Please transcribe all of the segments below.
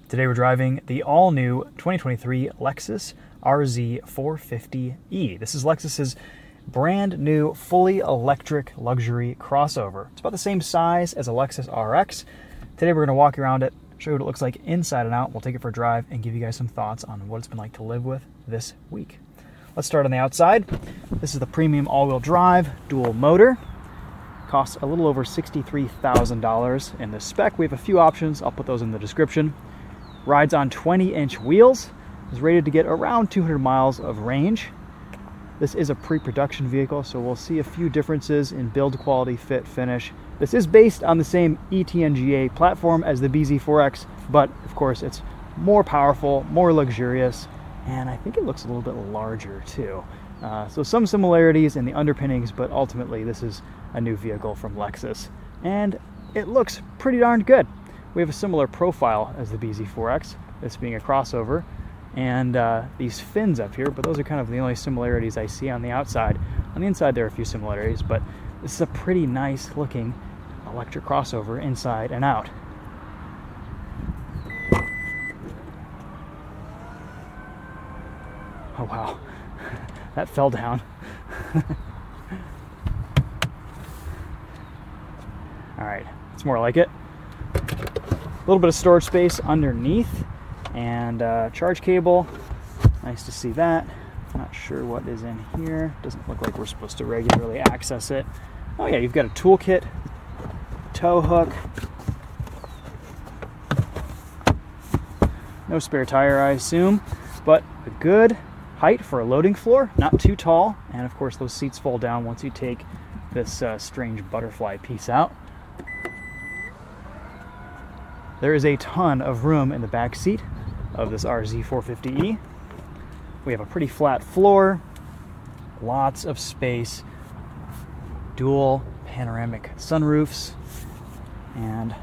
Today we're driving the all-new 2023 Lexus RZ 450e. This is Lexus's brand new, fully electric luxury crossover. It's about the same size as a Lexus RX. Today we're going to walk around it, show you what it looks like inside and out. We'll take it for a drive and give you guys some thoughts on what it's been like to live with this week. Let's start on the outside. This is the premium all-wheel drive dual motor. Costs a little over $63,000 in the spec. We have a few options. I'll put those in the description. Rides on 20-inch wheels. Is rated to get around 200 miles of range. This is a pre-production vehicle, so we'll see a few differences in build quality, fit, finish. This is based on the same ETNGA platform as the BZ4X, but of course it's more powerful, more luxurious, and I think it looks a little bit larger too. So some similarities in the underpinnings, but ultimately this is a new vehicle from Lexus, and it looks pretty darn good. We have a similar profile as the BZ4X, this being a crossover, and these fins up here, but those are kind of the only similarities I see on the outside. On the inside there are a few similarities, but this is a pretty nice looking electric crossover inside and out. Oh wow, that fell down. All right, it's more like it. A little bit of storage space underneath, and charge cable. Nice to see that. Not sure what is in here. Doesn't look like we're supposed to regularly access it. Oh yeah, you've got a toolkit, tow hook, no spare tire I assume, but a good height for a loading floor, not too tall, and of course those seats fold down once you take this strange butterfly piece out. There is a ton of room in the back seat of this RZ 450e. We have a pretty flat floor, lots of space, dual panoramic sunroofs, and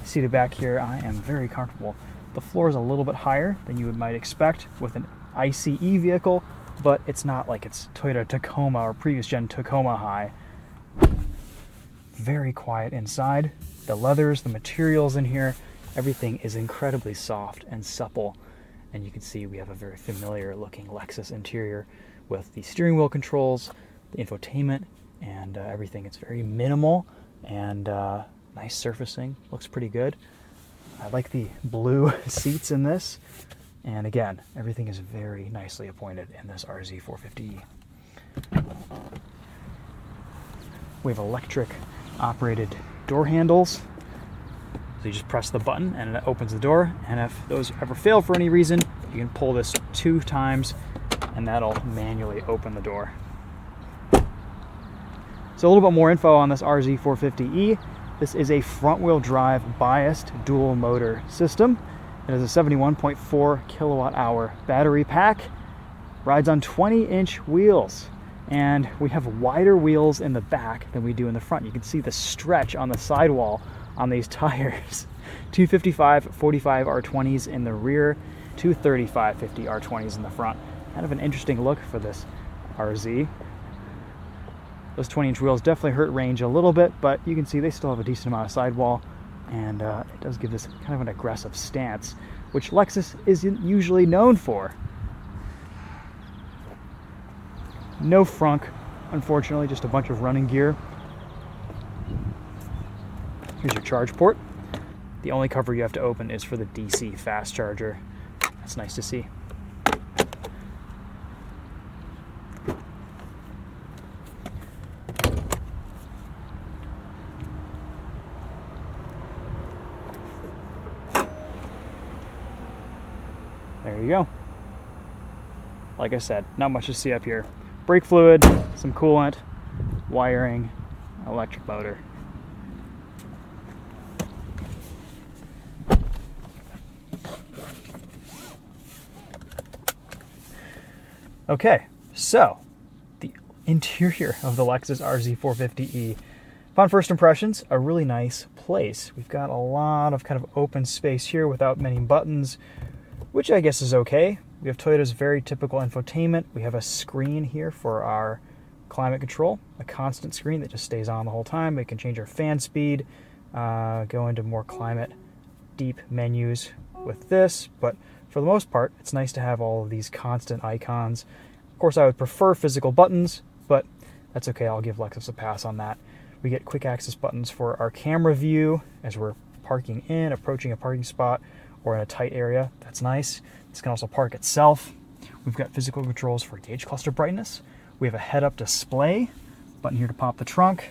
seated back here I am very comfortable. The floor is a little bit higher than you might expect with an ICE vehicle, but it's not like it's Toyota Tacoma or previous gen Tacoma high. Very quiet inside. The leathers, the materials in here, everything is incredibly soft and supple. And you can see we have a very familiar looking Lexus interior with the steering wheel controls, the infotainment, and everything. It's very minimal and nice surfacing. Looks pretty good. I like the blue seats in this. And again, everything is very nicely appointed in this RZ 450e. We have electric operated door handles. So you just press the button and it opens the door, and if those ever fail for any reason, you can pull this 2 times and that'll manually open the door. So a little bit more info on this RZ 450e. This is a front wheel drive biased dual motor system. It has a 71.4 kilowatt hour battery pack. Rides on 20-inch wheels. And we have wider wheels in the back than we do in the front. You can see the stretch on the sidewall on these tires. 255/45 R20s in the rear, 235/50 R20s in the front. Kind of an interesting look for this RZ. Those 20-inch wheels definitely hurt range a little bit, but you can see they still have a decent amount of sidewall, and it does give this kind of an aggressive stance, which Lexus isn't usually known for. No frunk, unfortunately, just a bunch of running gear. Here's your charge port. The only cover you have to open is for the DC fast charger. That's nice to see. There you go. Like I said, not much to see up here. Brake fluid, some coolant, wiring, electric motor. Okay, so the interior of the Lexus RZ 450e. Upon first impressions, a really nice place. We've got a lot of kind of open space here without many buttons, which I guess is okay. We have Toyota's very typical infotainment. We have a screen here for our climate control, a constant screen that just stays on the whole time. We can change our fan speed, go into more climate deep menus with this, but for the most part, it's nice to have all of these constant icons. Of course, I would prefer physical buttons, but that's okay. I'll give Lexus a pass on that. We get quick access buttons for our camera view as we're parking in, approaching a parking spot, or in a tight area. That's nice. This can also park itself. We've got physical controls for gauge cluster brightness. We have a head-up display, button here to pop the trunk,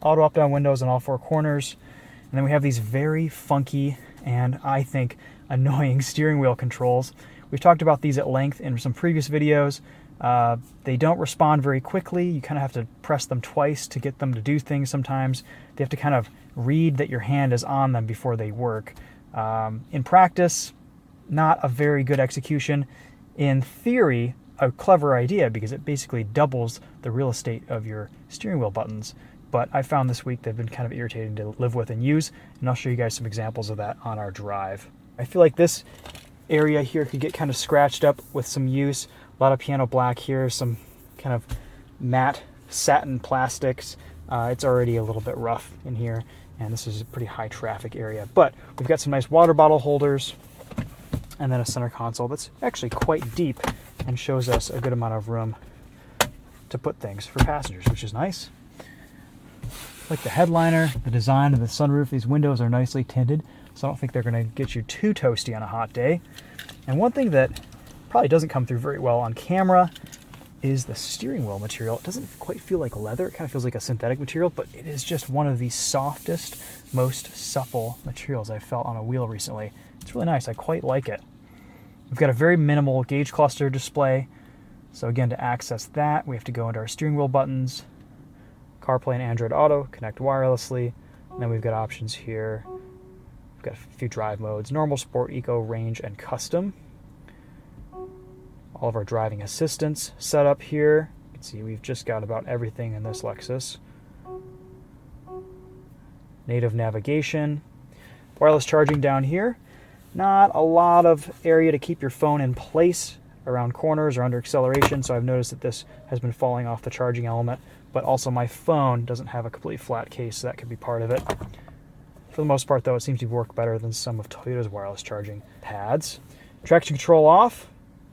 auto up-down windows on all four corners, and then we have these very funky and, I think, annoying steering wheel controls. We've talked about these at length in some previous videos. They don't respond very quickly. You kind of have to press them twice to get them to do things sometimes. They have to kind of read that your hand is on them before they work. In practice, not a very good execution. In theory, a clever idea because it basically doubles the real estate of your steering wheel buttons. But I found this week they've been kind of irritating to live with and use, and I'll show you guys some examples of that on our drive. I feel like this area here could get kind of scratched up with some use. A lot of piano black here, some kind of matte satin plastics. It's already a little bit rough in here, and this is a pretty high traffic area. But we've got some nice water bottle holders, and then a center console that's actually quite deep and shows us a good amount of room to put things for passengers, which is nice. Like the headliner, the design of the sunroof, these windows are nicely tinted, so I don't think they're going to get you too toasty on a hot day. And one thing that probably doesn't come through very well on camera is the steering wheel material. It doesn't quite feel like leather. It kind of feels like a synthetic material, but it is just one of the softest, most supple materials I've felt on a wheel recently. It's really nice. I quite like it. We've got a very minimal gauge cluster display. So again, to access that, we have to go into our steering wheel buttons, CarPlay and Android Auto, connect wirelessly, and then we've got options here. We've got a few drive modes: normal, sport, eco, range, and custom. All of our driving assistance set up here. You can see we've just got about everything in this Lexus. Native navigation. Wireless charging down here. Not a lot of area to keep your phone in place around corners or under acceleration, so I've noticed that this has been falling off the charging element, but also my phone doesn't have a completely flat case, so that could be part of it. For the most part, though, it seems to work better than some of Toyota's wireless charging pads. Traction control off,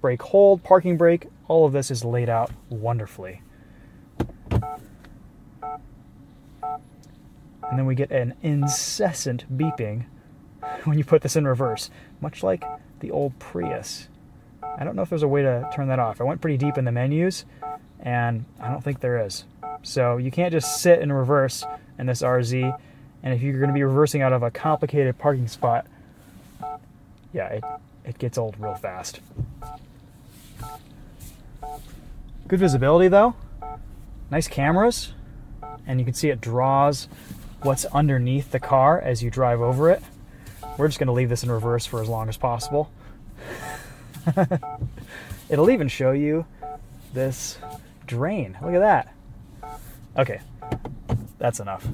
brake hold, parking brake, all of this is laid out wonderfully. And then we get an incessant beeping when you put this in reverse, much like the old Prius. I don't know if there's a way to turn that off. I went pretty deep in the menus, and I don't think there is. So you can't just sit in reverse in this RZ, and if you're going to be reversing out of a complicated parking spot, yeah, it gets old real fast. Good visibility though, nice cameras, and you can see it draws what's underneath the car as you drive over it. We're just going to leave this in reverse for as long as possible. It'll even show you this drain. Look at that. Okay, that's enough.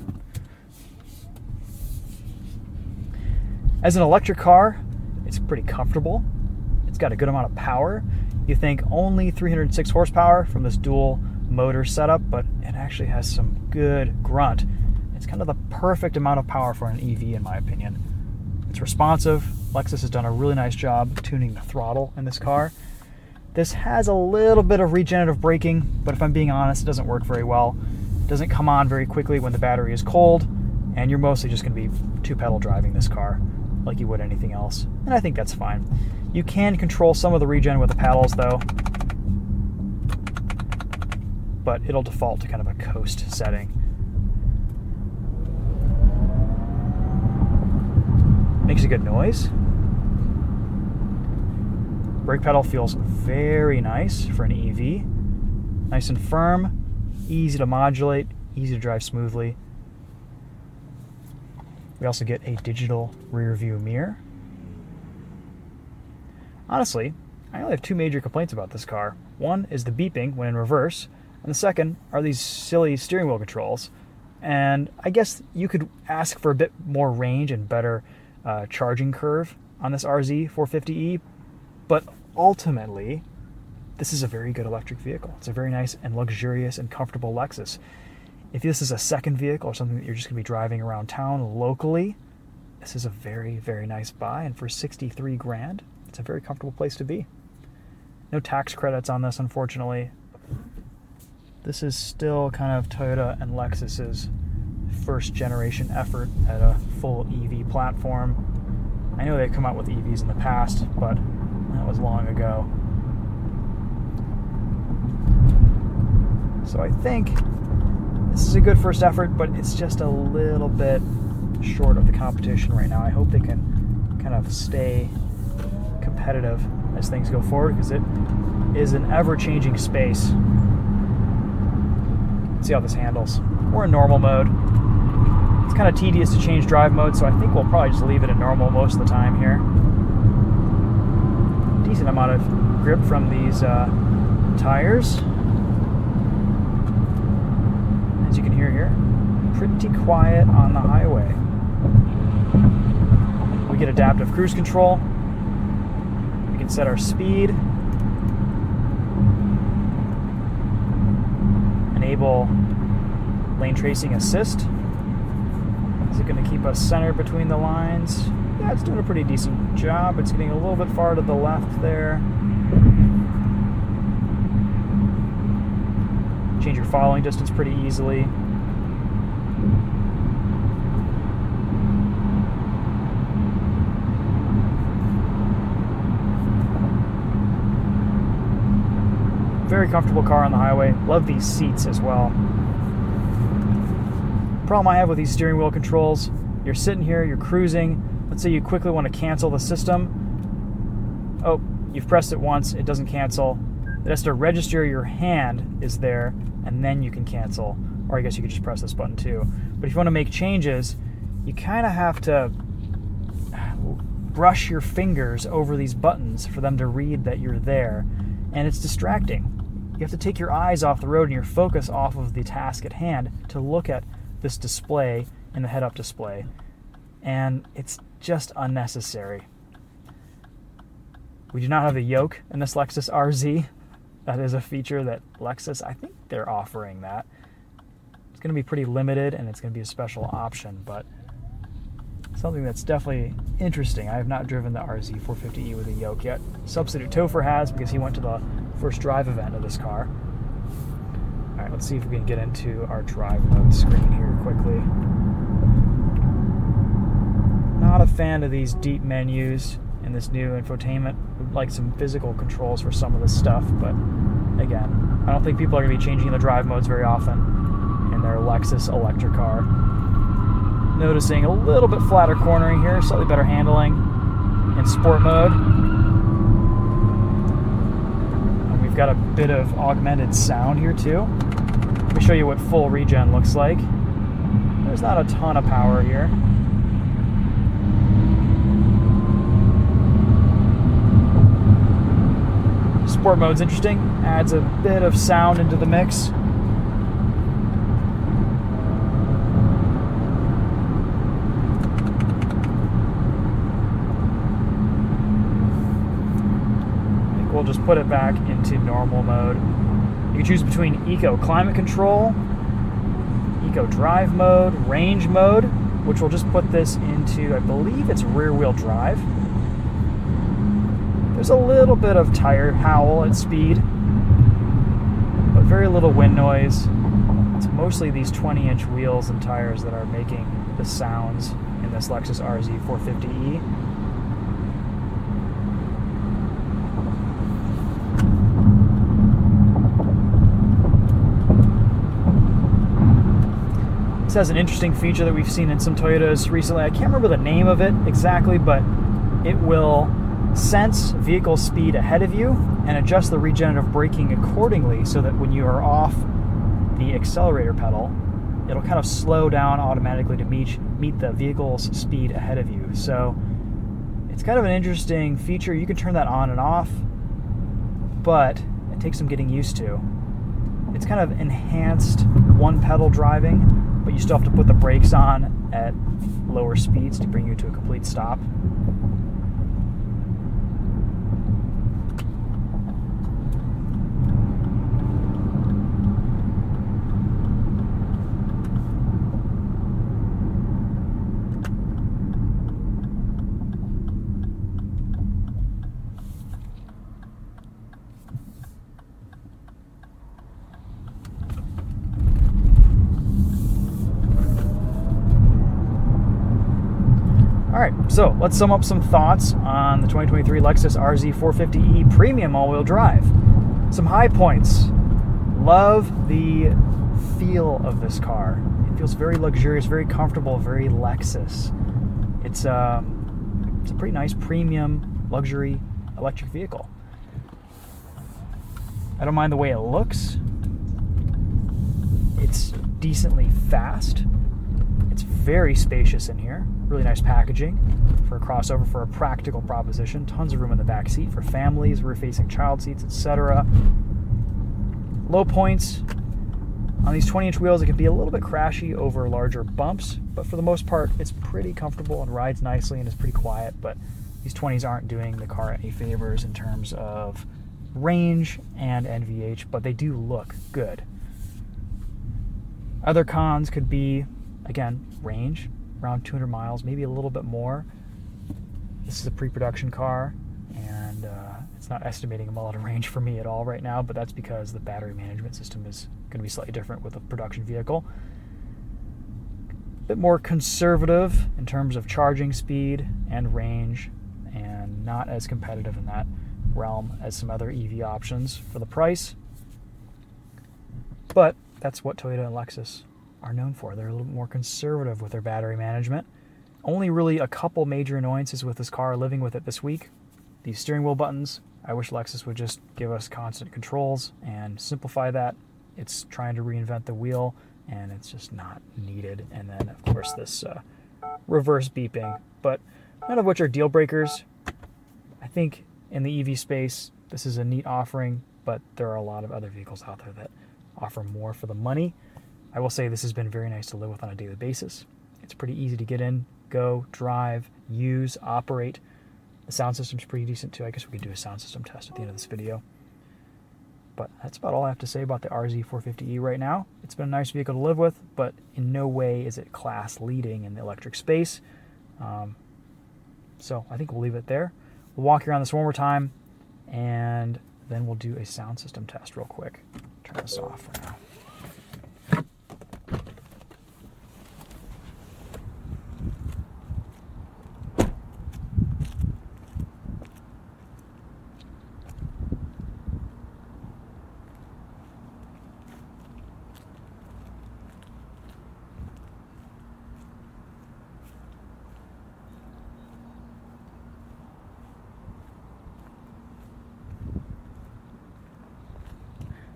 As an electric car, it's pretty comfortable. It's got a good amount of power. You think only 306 horsepower from this dual motor setup, but it actually has some good grunt. It's kind of the perfect amount of power for an EV, in my opinion. It's responsive. Lexus has done a really nice job tuning the throttle in this car. This has a little bit of regenerative braking, but if I'm being honest, it doesn't work very well. It doesn't come on very quickly when the battery is cold, and you're mostly just going to be two-pedal driving this car like you would anything else, and I think that's fine. You can control some of the regen with the paddles, though, but it'll default to kind of a coast setting. Makes a good noise. Brake pedal feels very nice for an EV. Nice and firm, easy to modulate, easy to drive smoothly. We also get a digital rear view mirror. Honestly, I only have two major complaints about this car. One is the beeping when in reverse, and the second are these silly steering wheel controls. And I guess you could ask for a bit more range and better charging curve on this RZ 450e, but ultimately, this is a very good electric vehicle. It's a very nice and luxurious and comfortable Lexus. If this is a second vehicle or something that you're just going to be driving around town locally, this is a very, very nice buy, and for 63 grand, it's a very comfortable place to be. No tax credits on this, unfortunately. This is still kind of Toyota and Lexus's first generation effort at a full EV platform. I know they've come out with EVs in the past, but that was long ago. So I think this is a good first effort, but it's just a little bit short of the competition right now. I hope they can kind of stay competitive as things go forward, because it is an ever-changing space. Let's see how this handles. We're in normal mode. It's kind of tedious to change drive mode, so I think we'll probably just leave it in normal most of the time here. Decent amount of grip from these tires. As you can hear here, pretty quiet on the highway. We get adaptive cruise control. We can set our speed. Enable lane tracing assist. Is it going to keep us centered between the lines? Yeah, it's doing a pretty decent job. It's getting a little bit far to the left there. Change your following distance pretty easily. Very comfortable car on the highway. Love these seats as well. Problem I have with these steering wheel controls, you're sitting here, you're cruising. Let's say you quickly want to cancel the system. Oh, you've pressed it once, it doesn't cancel. It has to register your hand is there, and then you can cancel. Or I guess you could just press this button too. But if you want to make changes, you kind of have to brush your fingers over these buttons for them to read that you're there. And it's distracting. You have to take your eyes off the road and your focus off of the task at hand to look at this display in the head-up display. And it's just unnecessary. We do not have a yoke in this Lexus RZ. That is a feature that Lexus, I think they're offering that. It's going to be pretty limited, and it's going to be a special option, but something that's definitely interesting. I have not driven the RZ 450e with a yoke yet. Substitute TheTopher has, because he went to the first drive event of this car. All right, let's see if we can get into our drive mode screen here quickly. Not a fan of these deep menus in this new infotainment. Would like some physical controls for some of this stuff, but again, I don't think people are going to be changing the drive modes very often in their Lexus electric car. Noticing a little bit flatter cornering here, slightly better handling in sport mode. And we've got a bit of augmented sound here too. Let me show you what full regen looks like. There's not a ton of power here. Sport mode's interesting, adds a bit of sound into the mix. We'll just put it back into normal mode. You can choose between Eco Climate Control, Eco Drive Mode, Range Mode, which will just put this into, I believe it's rear-wheel drive. There's a little bit of tire howl at speed, but very little wind noise. It's mostly these 20-inch wheels and tires that are making the sounds in this Lexus RZ 450e. This has an interesting feature that we've seen in some Toyotas recently. I can't remember the name of it exactly, but it will sense vehicle speed ahead of you and adjust the regenerative braking accordingly so that when you are off the accelerator pedal, it'll kind of slow down automatically to meet the vehicle's speed ahead of you. So it's kind of an interesting feature. You can turn that on and off, but it takes some getting used to. It's kind of enhanced one pedal driving, but you still have to put the brakes on at lower speeds to bring you to a complete stop. So let's sum up some thoughts on the 2023 Lexus RZ 450e Premium all-wheel drive. Some high points. Love the feel of this car. It feels very luxurious, very comfortable, very Lexus. It's a pretty nice premium luxury electric vehicle. I don't mind the way it looks. It's decently fast. It's very spacious in here. Really nice packaging for a crossover, for a practical proposition. Tons of room in the back seat for families, rear-facing child seats, etc. Low points. On these 20-inch wheels, it can be a little bit crashy over larger bumps, but for the most part, it's pretty comfortable and rides nicely and is pretty quiet. But these 20s aren't doing the car any favors in terms of range and NVH, but they do look good. Other cons could be, again, range, around 200 miles, maybe a little bit more. This is a pre-production car, and it's not estimating a lot of range for me at all right now, but that's because the battery management system is going to be slightly different with a production vehicle. A bit more conservative in terms of charging speed and range, and not as competitive in that realm as some other EV options for the price. But that's what Toyota and Lexus are known for. They're a little bit more conservative with their battery management. Only really a couple major annoyances with this car living with it this week. These steering wheel buttons. I wish Lexus would just give us constant controls and simplify that. It's trying to reinvent the wheel, and it's just not needed. And then, of course, this reverse beeping. But none of which are deal breakers. I think in the EV space, this is a neat offering, but there are a lot of other vehicles out there that offer more for the money. I will say this has been very nice to live with on a daily basis. It's pretty easy to get in, go, drive, use, operate. The sound system's pretty decent too. I guess we could do a sound system test at the end of this video. But that's about all I have to say about the RZ 450e right now. It's been a nice vehicle to live with, but in no way is it class leading in the electric space. So I think we'll leave it there. We'll walk around this one more time, and then we'll do a sound system test real quick. Turn this off for now.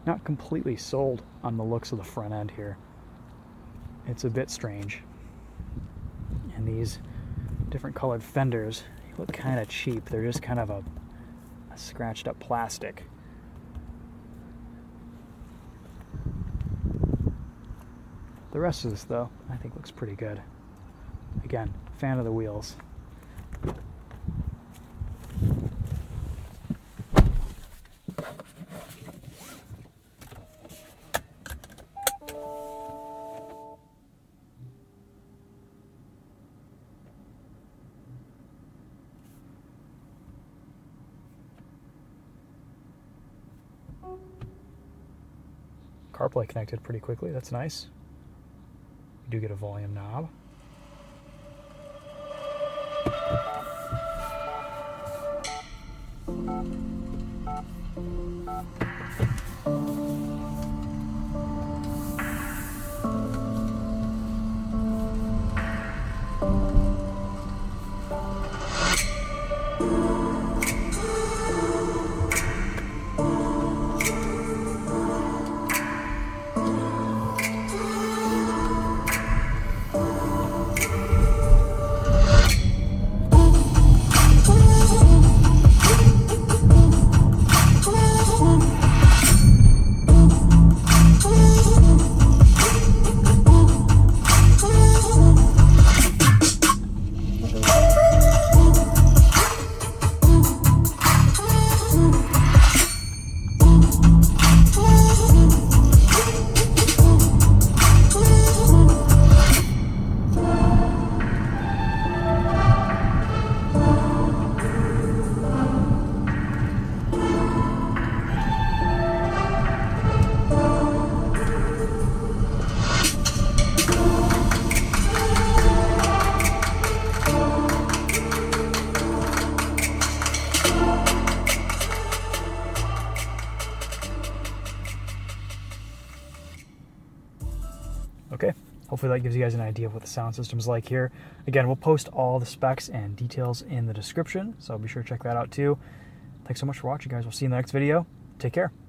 Not completely sold on the looks of the front end here. It's a bit strange. And these different colored fenders look kind of cheap. They're just kind of a scratched up plastic. The rest of this, though, I think looks pretty good. Again, fan of the wheels. CarPlay connected pretty quickly, that's nice. You do get a volume knob. hopefully that gives you guys an idea of what the sound system's like here. Again, we'll post all the specs and details in the description, so be sure to check that out too. Thanks so much for watching, guys. We'll see you in the next video. Take care.